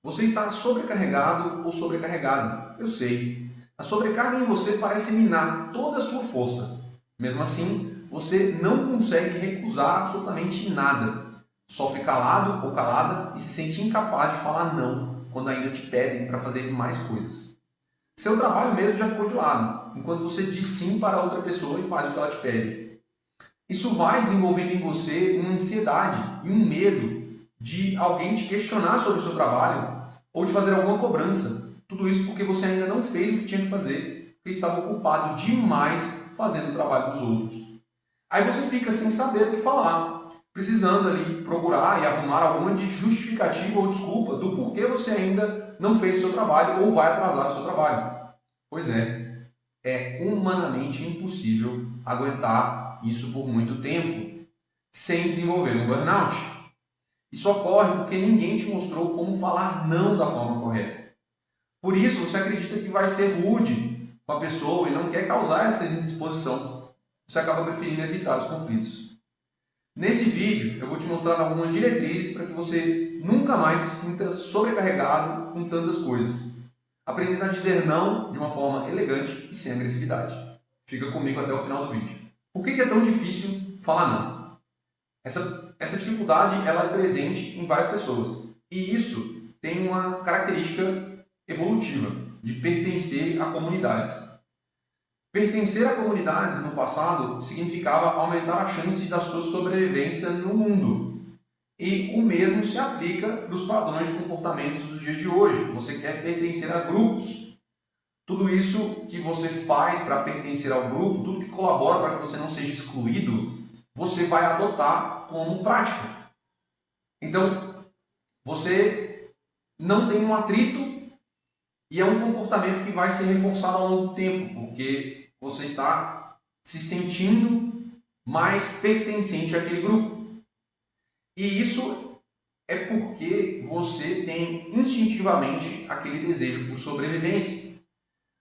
Você está sobrecarregado ou sobrecarregado? Eu sei. A sobrecarga em você parece minar toda a sua força. Mesmo assim, você não consegue recusar absolutamente nada. Só fica calado ou calada e se sente incapaz de falar não quando ainda te pedem para fazer mais coisas. Seu trabalho mesmo já ficou de lado, enquanto você diz sim para outra pessoa e faz o que ela te pede. Isso vai desenvolvendo em você uma ansiedade e um medo de alguém te questionar sobre o seu trabalho ou de fazer alguma cobrança. Tudo isso porque você ainda não fez o que tinha que fazer, porque estava ocupado demais fazendo o trabalho dos outros. Aí você fica sem saber o que falar, precisando ali procurar e arrumar alguma justificativa ou desculpa do porquê você ainda não fez o seu trabalho ou vai atrasar o seu trabalho. Pois é humanamente impossível aguentar isso por muito tempo sem desenvolver um burnout. Isso ocorre porque ninguém te mostrou como falar não da forma correta. Por isso, você acredita que vai ser rude com a pessoa e não quer causar essa indisposição. Você acaba preferindo evitar os conflitos. Nesse vídeo, eu vou te mostrar algumas diretrizes para que você nunca mais se sinta sobrecarregado com tantas coisas, aprendendo a dizer não de uma forma elegante e sem agressividade. Fica comigo até o final do vídeo. Por que é tão difícil falar não? Essa dificuldade ela é presente em várias pessoas. E isso tem uma característica evolutiva, de pertencer a comunidades. Pertencer a comunidades no passado significava aumentar a chance da sua sobrevivência no mundo. E o mesmo se aplica para os padrões de comportamentos dos dias de hoje. Você quer pertencer a grupos. Tudo isso que você faz para pertencer ao grupo, tudo que colabora para que você não seja excluído, você vai adotar como prática. Então, você não tem um atrito e é um comportamento que vai ser reforçado ao longo do tempo, porque você está se sentindo mais pertencente àquele grupo. E isso é porque você tem instintivamente aquele desejo por sobrevivência.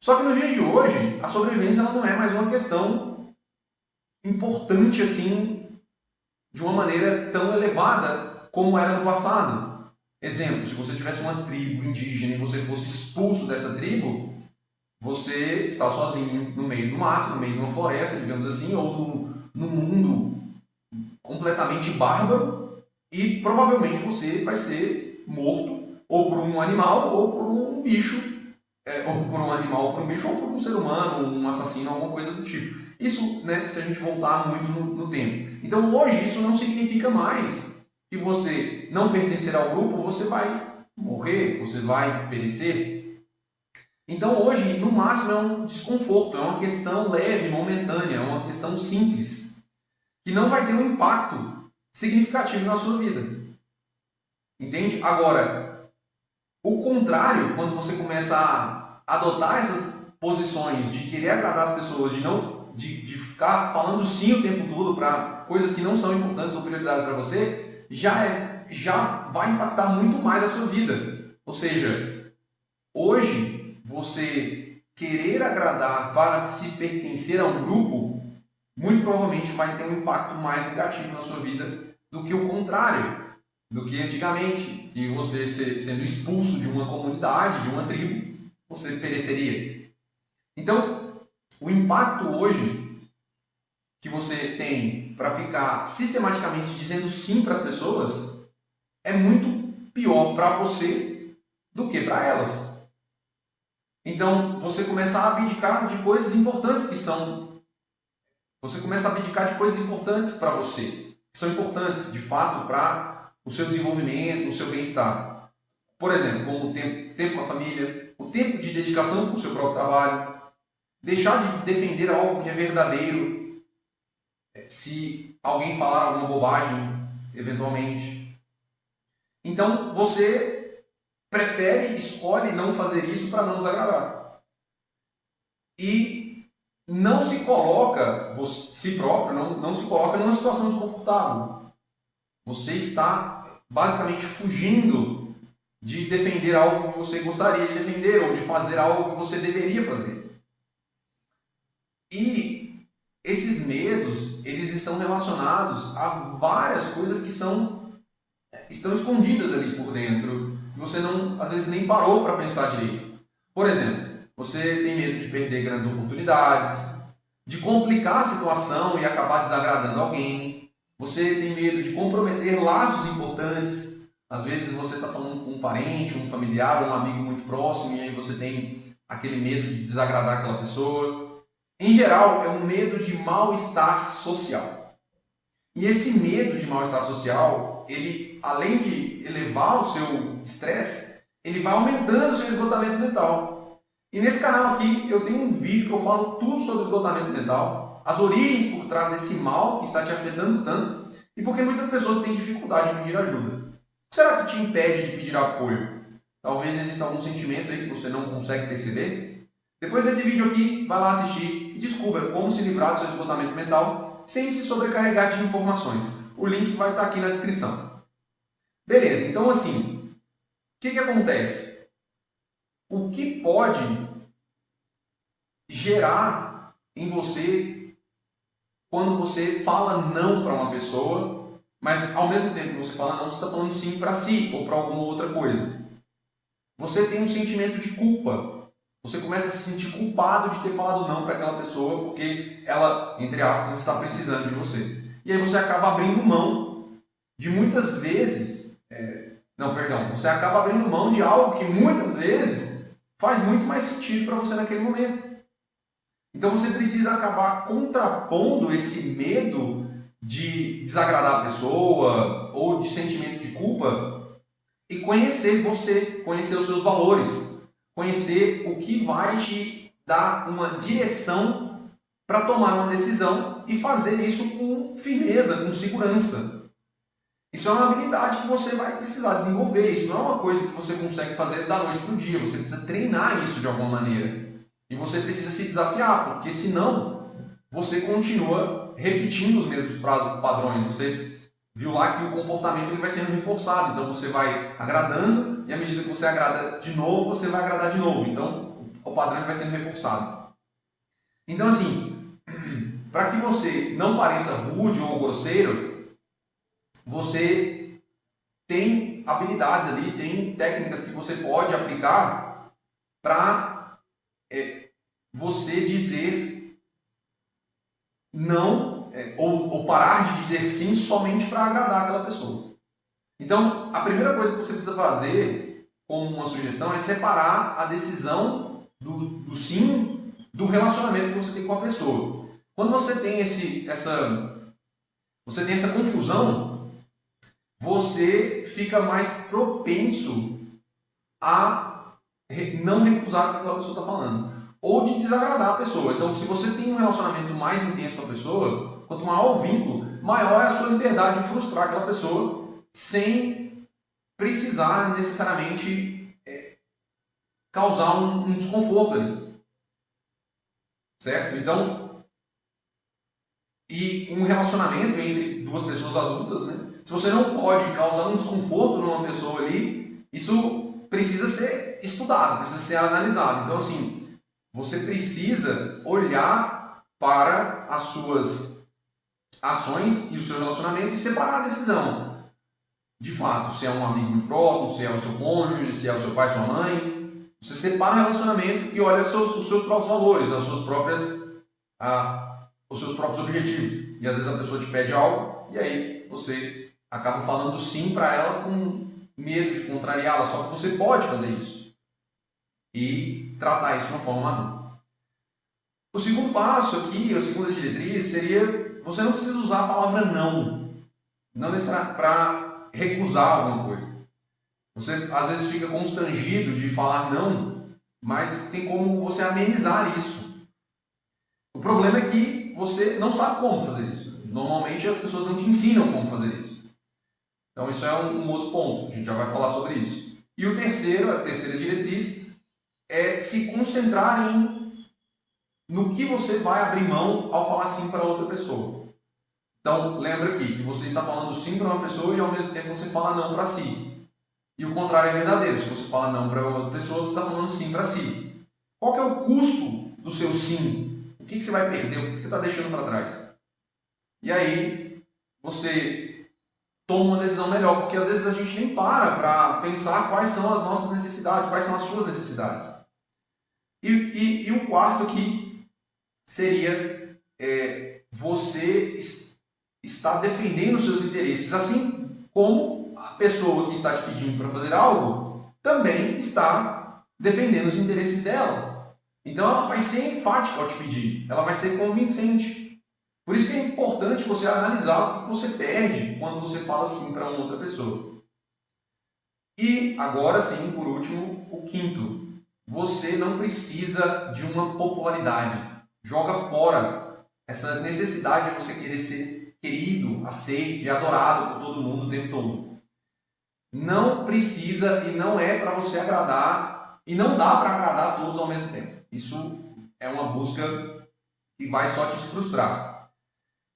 Só que nos dias de hoje, a sobrevivência ela não é mais uma questão importante assim, de uma maneira tão elevada como era no passado. Exemplo, se você tivesse uma tribo indígena e você fosse expulso dessa tribo, você está sozinho no meio do mato, no meio de uma floresta, digamos assim, ou no mundo completamente bárbaro, e provavelmente você vai ser morto ou por um animal ou por um bicho, ou por um animal ou por um bicho, ou por um ser humano, um assassino, alguma coisa do tipo. Isso, né, se a gente voltar muito no tempo. Então hoje isso não significa mais que você não pertencer ao grupo, você vai morrer, você vai perecer. Então hoje, no máximo, é um desconforto, é uma questão leve, momentânea, é uma questão simples, que não vai ter um impacto significativo na sua vida. Entende? Agora, o contrário, quando você começa a adotar essas posições de querer agradar as pessoas, de ficar falando sim o tempo todo para coisas que não são importantes ou prioridades para você, já vai impactar muito mais a sua vida. Ou seja, hoje você querer agradar para se pertencer a um grupo, muito provavelmente vai ter um impacto mais negativo na sua vida do que o contrário, do que antigamente, que você sendo expulso de uma comunidade, de uma tribo, você pereceria. Então, o impacto hoje que você tem para ficar sistematicamente dizendo sim para as pessoas é muito pior para você do que para elas. Então, você começa a abdicar de coisas importantes Você começa a abdicar de coisas importantes para você, que são importantes, de fato, para o seu desenvolvimento, o seu bem-estar. Por exemplo, como o tempo com a família, o tempo de dedicação para o seu próprio trabalho, deixar de defender algo que é verdadeiro, se alguém falar alguma bobagem, eventualmente. Então, você escolhe não fazer isso para não nos agradar. E não se coloca, si próprio, não se coloca numa situação desconfortável. Você está basicamente fugindo de defender algo que você gostaria de defender ou de fazer algo que você deveria fazer. E esses medos, eles estão relacionados a várias coisas que estão escondidas ali por dentro, que você não, às vezes nem parou para pensar direito. Por exemplo, você tem medo de perder grandes oportunidades, de complicar a situação e acabar desagradando alguém. Você tem medo de comprometer laços importantes. Às vezes você está falando com um parente, um familiar, um amigo muito próximo e aí você tem aquele medo de desagradar aquela pessoa. Em geral, é um medo de mal-estar social. E esse medo de mal-estar social, ele, além de elevar o seu estresse, ele vai aumentando o seu esgotamento mental. E nesse canal aqui eu tenho um vídeo que eu falo tudo sobre esgotamento mental, as origens por trás desse mal que está te afetando tanto e porque muitas pessoas têm dificuldade em pedir ajuda. O que será que te impede de pedir apoio? Talvez exista algum sentimento aí que você não consegue perceber? Depois desse vídeo aqui, vai lá assistir e descubra como se livrar do seu esgotamento mental sem se sobrecarregar de informações. O link vai estar aqui na descrição. Beleza, então assim, o que acontece? O que pode gerar em você quando você fala não para uma pessoa, mas ao mesmo tempo que você fala não, você está falando sim para si ou para alguma outra coisa? Você tem um sentimento de culpa. Você começa a se sentir culpado de ter falado não para aquela pessoa porque ela, entre aspas, está precisando de você. E aí você acaba abrindo mão de muitas vezes... você acaba abrindo mão de algo que muitas vezes faz muito mais sentido para você naquele momento. Então você precisa acabar contrapondo esse medo de desagradar a pessoa ou de sentimento de culpa e conhecer você, conhecer os seus valores, conhecer o que vai te dar uma direção para tomar uma decisão e fazer isso com firmeza, com segurança. Isso é uma habilidade que você vai precisar desenvolver, isso não é uma coisa que você consegue fazer da noite para o dia, você precisa treinar isso de alguma maneira. E você precisa se desafiar, porque senão você continua repetindo os mesmos padrões. Você viu lá que o comportamento ele vai sendo reforçado, então você vai agradando e à medida que você agrada de novo, você vai agradar de novo. Então o padrão vai sendo reforçado. Então assim, para que você não pareça rude ou grosseiro, você tem habilidades ali, tem técnicas que você pode aplicar para você dizer não ou parar de dizer sim somente para agradar aquela pessoa. Então, a primeira coisa que você precisa fazer, como uma sugestão, é separar a decisão do sim do relacionamento que você tem com a pessoa. Quando você tem essa confusão, você fica mais propenso a não recusar o que aquela pessoa está falando, ou de desagradar a pessoa. Então, se você tem um relacionamento mais intenso com a pessoa, quanto maior o vínculo, maior é a sua liberdade de frustrar aquela pessoa sem precisar necessariamente causar um desconforto ali. Certo? Então, e um relacionamento entre duas pessoas adultas, né? Se você não pode causar um desconforto numa pessoa ali, isso precisa ser estudado, precisa ser analisado. Então, assim, você precisa olhar para as suas ações e o seu relacionamento e separar a decisão. De fato, se é um amigo muito próximo, se é o seu cônjuge, se é o seu pai, sua mãe, você separa o relacionamento e olha os seus próprios valores, os seus próprios objetivos. E às vezes a pessoa te pede algo e aí você acaba falando sim para ela com medo de contrariá-la, só que você pode fazer isso e tratar isso de uma forma madura. O segundo passo aqui, a segunda diretriz, seria você não precisa usar a palavra não necessariamente para recusar alguma coisa. Você às vezes fica constrangido de falar não, mas tem como você amenizar isso. O problema é que você não sabe como fazer isso. Normalmente as pessoas não te ensinam como fazer isso. Então isso é um outro ponto, a gente já vai falar sobre isso. E a terceira diretriz, é se concentrar no que você vai abrir mão ao falar sim para outra pessoa. Então lembra aqui que você está falando sim para uma pessoa e ao mesmo tempo você fala não para si. E o contrário é verdadeiro, se você fala não para outra pessoa, você está falando sim para si. Qual que é o custo do seu sim? O que você vai perder? O que você está deixando para trás? E aí você toma uma decisão melhor, porque às vezes a gente nem para pensar quais são as nossas necessidades, quais são as suas necessidades. E o quarto aqui seria você está defendendo os seus interesses, assim como a pessoa que está te pedindo para fazer algo também está defendendo os interesses dela. Então ela vai ser enfática ao te pedir, ela vai ser convincente. Por isso que é importante você analisar o que você perde quando você fala sim para uma outra pessoa. E agora sim, por último, o quinto. Você não precisa de uma popularidade. Joga fora essa necessidade de você querer ser querido, aceito e adorado por todo mundo o tempo todo. Não precisa e não é para você agradar e não dá para agradar a todos ao mesmo tempo. Isso é uma busca que vai só te frustrar.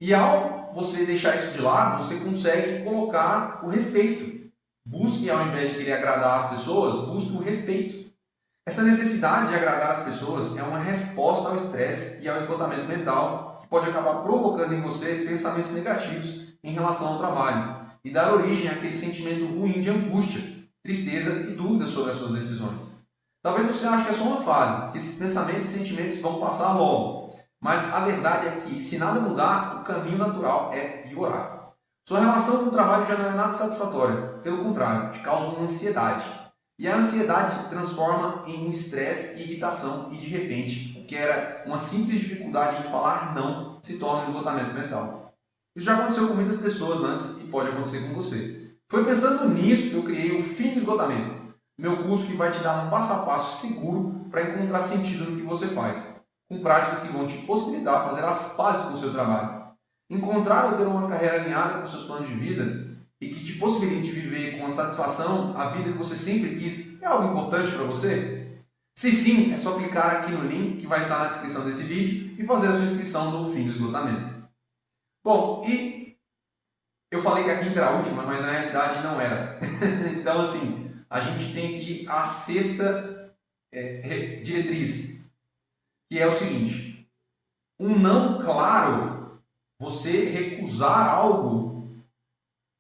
E ao você deixar isso de lado, você consegue colocar o respeito. Busque, ao invés de querer agradar as pessoas, busque o respeito. Essa necessidade de agradar as pessoas é uma resposta ao estresse e ao esgotamento mental que pode acabar provocando em você pensamentos negativos em relação ao trabalho e dar origem àquele sentimento ruim de angústia, tristeza e dúvida sobre as suas decisões. Talvez você ache que é só uma fase, que esses pensamentos e sentimentos vão passar logo, mas a verdade é que, se nada mudar, o caminho natural é piorar. Sua relação com o trabalho já não é nada satisfatória, pelo contrário, te causa uma ansiedade. E a ansiedade transforma em um estresse e irritação e, de repente, o que era uma simples dificuldade em falar não se torna um esgotamento mental. Isso já aconteceu com muitas pessoas antes e pode acontecer com você. Foi pensando nisso que eu criei o Fim do Esgotamento, meu curso que vai te dar um passo a passo seguro para encontrar sentido no que você faz, com práticas que vão te possibilitar fazer as pazes com o seu trabalho. Encontrar ou ter uma carreira alinhada com seus planos de vida e que te possibilite viver com a satisfação a vida que você sempre quis é algo importante para você? Se sim, é só clicar aqui no link que vai estar na descrição desse vídeo e fazer a sua inscrição no Fim do Esgotamento. Bom, e eu falei que a quinta era a última, mas na realidade não era. Então, assim, a gente tem aqui a sexta diretriz, que é o seguinte: um não claro, você recusar algo,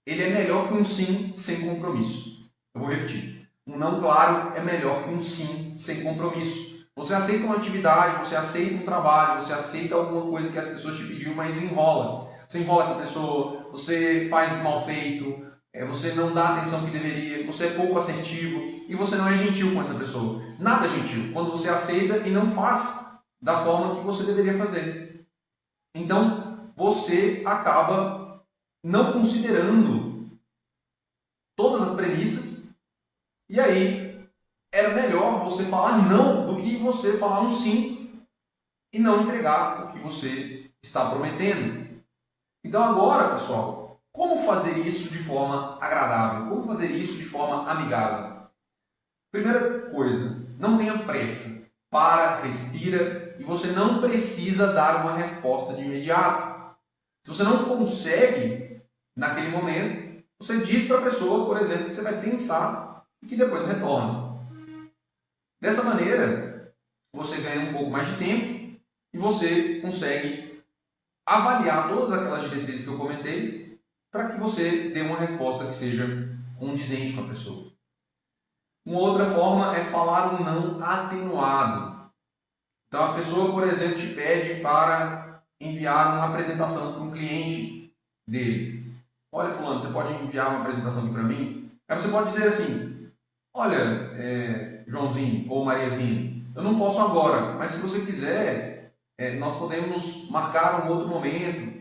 ele é melhor que um sim sem compromisso. Eu vou repetir. Um não claro é melhor que um sim sem compromisso. Você aceita uma atividade, você aceita um trabalho, você aceita alguma coisa que as pessoas te pediram, mas enrola. Você enrola essa pessoa, você faz mal feito, você não dá a atenção que deveria, você é pouco assertivo e você não é gentil com essa pessoa. Nada gentil quando você aceita e não faz da forma que você deveria fazer. Então, você acaba não considerando todas as premissas e aí era melhor você falar não do que você falar um sim e não entregar o que você está prometendo. Então agora, pessoal, como fazer isso de forma agradável? Como fazer isso de forma amigável? Primeira coisa, não tenha pressa. Para, respira e você não precisa dar uma resposta de imediato. Se você não consegue naquele momento, você diz para a pessoa, por exemplo, que você vai pensar e que depois retorna. Dessa maneira, você ganha um pouco mais de tempo e você consegue avaliar todas aquelas diretrizes que eu comentei para que você dê uma resposta que seja condizente com a pessoa. Uma outra forma é falar um não atenuado. Então a pessoa, por exemplo, te pede para enviar uma apresentação para um cliente dele. Olha, fulano, você pode enviar uma apresentação aqui para mim? Aí você pode dizer assim: olha, Joãozinho ou Mariazinha, eu não posso agora, mas se você quiser, nós podemos marcar um outro momento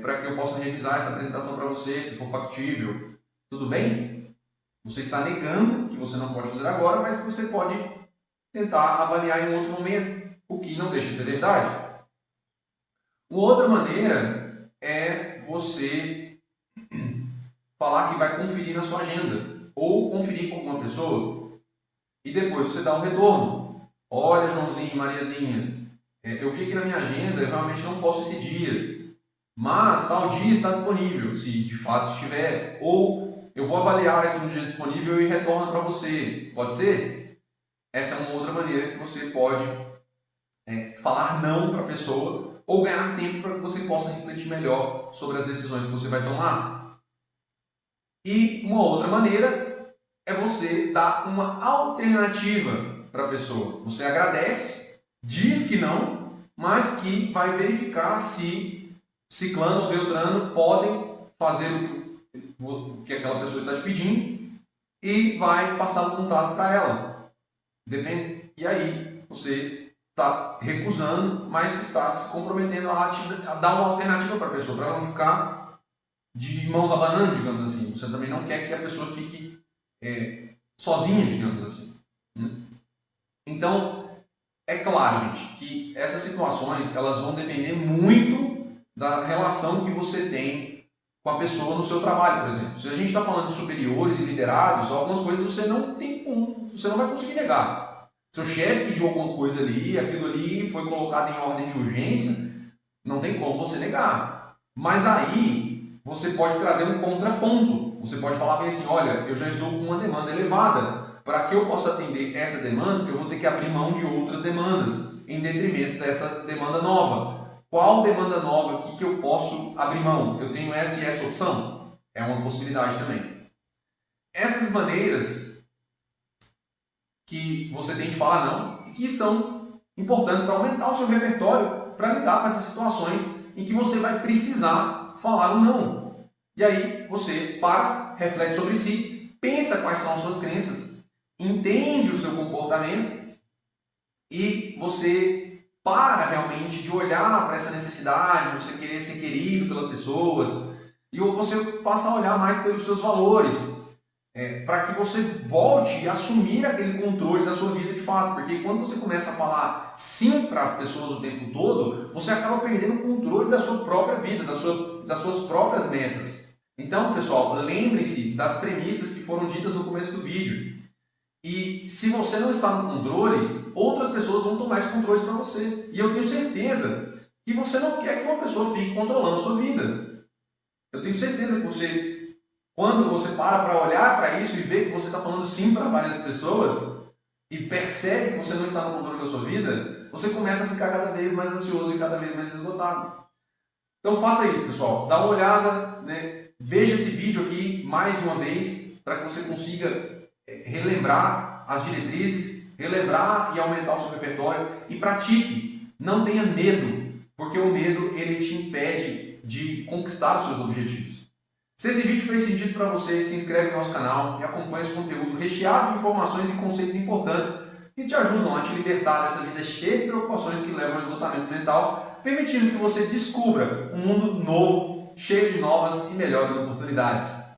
para que eu possa revisar essa apresentação para você, se for factível. Tudo bem? Você está negando que você não pode fazer agora, mas que você pode tentar avaliar em outro momento, o que não deixa de ser verdade. Uma outra maneira é você falar que vai conferir na sua agenda ou conferir com alguma pessoa e depois você dá um retorno. Olha, Joãozinho, Mariazinha, eu vi aqui na minha agenda, eu realmente não posso esse dia, mas tal dia está disponível, se de fato estiver, ou eu vou avaliar aqui no dia disponível e retorno para você. Pode ser? Essa é uma outra maneira que você pode falar não para a pessoa ou ganhar tempo para que você possa refletir melhor sobre as decisões que você vai tomar. E uma outra maneira é você dar uma alternativa para a pessoa. Você agradece, diz que não, mas que vai verificar se Ciclano ou Beltrano podem fazer o que aquela pessoa está te pedindo e vai passar o contato para ela. Depende. E aí você está recusando, mas está se comprometendo a dar uma alternativa para a pessoa, para ela não ficar de mãos abanando, digamos assim. Você também não quer que a pessoa fique sozinha, digamos assim. Né? Então, é claro, gente, que essas situações elas vão depender muito da relação que você tem com a pessoa no seu trabalho, por exemplo. Se a gente está falando de superiores e liderados, algumas coisas você não tem como, você não vai conseguir negar. Seu chefe pediu alguma coisa ali, aquilo ali foi colocado em ordem de urgência, não tem como você negar. Mas aí você pode trazer um contraponto. Você pode falar bem assim, olha, eu já estou com uma demanda elevada. Para que eu possa atender essa demanda, eu vou ter que abrir mão de outras demandas, em detrimento dessa demanda nova. Qual demanda nova aqui que eu posso abrir mão? Eu tenho essa e essa opção? É uma possibilidade também. Essas maneiras que você tem de falar não e que são importantes para aumentar o seu repertório para lidar com essas situações em que você vai precisar falar um não. E aí você para, reflete sobre si, pensa quais são as suas crenças, entende o seu comportamento e você para realmente de olhar para essa necessidade, você querer ser querido pelas pessoas e você passa a olhar mais pelos seus valores, para que você volte a assumir aquele controle da sua vida de fato, porque quando você começa a falar sim para as pessoas o tempo todo, você acaba perdendo o controle da sua própria vida, das suas próprias metas. Então, pessoal, lembrem-se das premissas que foram ditas no começo do vídeo. E se você não está no controle, outras pessoas vão tomar esse controle para você. E eu tenho certeza que você não quer que uma pessoa fique controlando a sua vida. Eu tenho certeza que você, quando você para olhar para isso e ver que você está falando sim para várias pessoas e percebe que você não está no controle da sua vida, você começa a ficar cada vez mais ansioso e cada vez mais esgotado. Então faça isso, pessoal. Dá uma olhada, né? Veja esse vídeo aqui mais de uma vez para que você consiga relembrar as diretrizes, relembrar e aumentar o seu repertório e pratique. Não tenha medo, porque o medo ele te impede de conquistar os seus objetivos. Se esse vídeo fez sentido para você, se inscreve no nosso canal e acompanhe esse conteúdo recheado de informações e conceitos importantes que te ajudam a te libertar dessa vida cheia de preocupações que levam ao esgotamento mental, permitindo que você descubra um mundo novo, cheio de novas e melhores oportunidades.